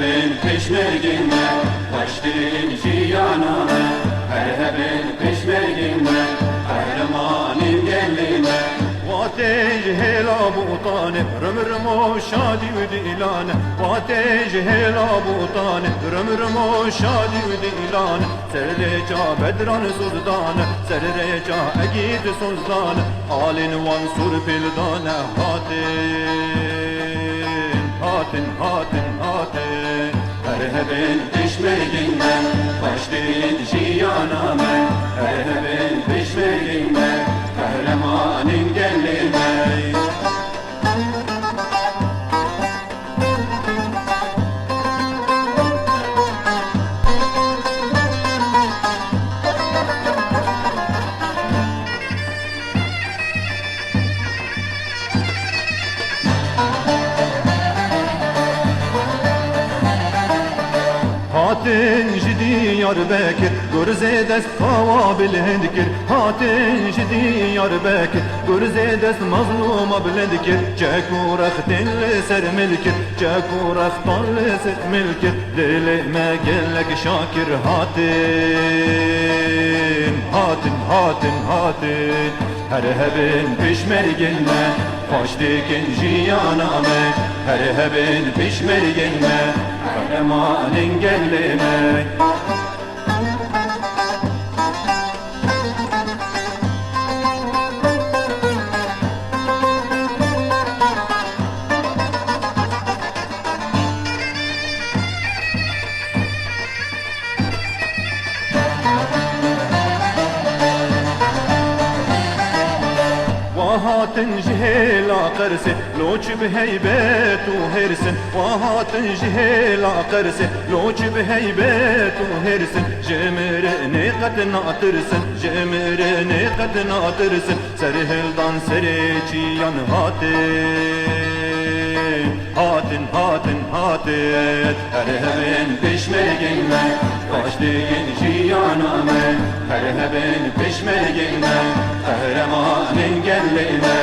Merhebin peşmerginde kaçtın ciyaname. Merhebin peşmerginde kahramanın gelline. Vatej hela butane römrmo şadi dilane. Vatej hela butane römrmo şadi dilane. Serreca bedran suzdane serreca egid suzdane. Alin van sur pildane hatin hatin. Merhebin peşmerginden kaçtın ciyaname. Merhebin peşmerginden kahramanın gelline. Hatin jidi yar bekir gurze dest kava bilendikir. Hatin jidi yar bekir gurze dest mazluma bilendikir. Çekurak dinle ser milkir çekurak tanle ser milkir. Dilime gellek şakir hatin. Merhebin peşmerginle kaçtıkın ciyaname. Merhebin peşmerginle kahramanın gelline. Vahatin jihela qersi loç beheybet u hersin. Vahatin jihela qersi loç beheybet u hersin. Cemreni qad natırsın cemreni qad natırsın. Serhildan sereçiyan hatin. Merhebin peşmerginle kaçtın ciyaname. Merhebin peşmerginle kahramanın gelline.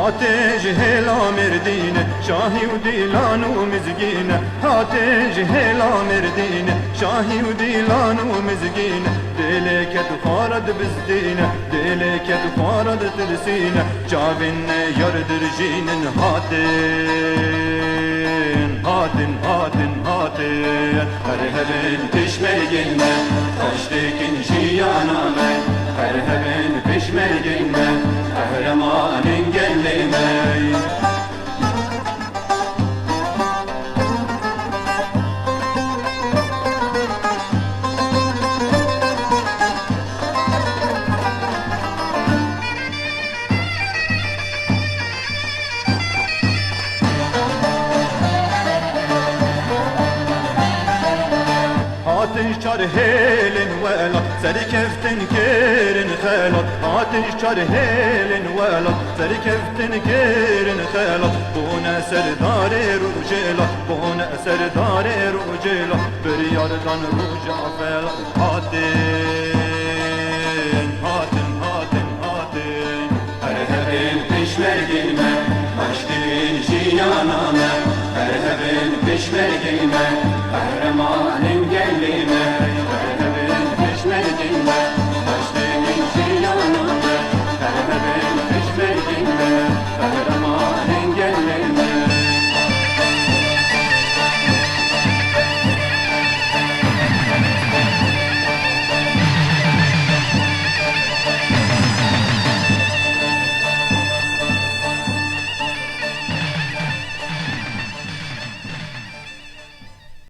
Hatej hela merdine şahi dilanu mizgine. Hatej hela merdine şahi dilanu mizgine. Deleket farad bizdine deleket farad tilsine. Cavinne yardır jinin hatin. Merhebin peşmerginle kaçtıkın ciyaname. Merhebin peşmerginle kahramanın gelline. Hatin şar helin velat serkeftin kerin khalat. Hatin şar helin velat serkeftin kerin khalat. Buna serdare rujela buna serdare rujela. Bir yardan ruja felat hatin.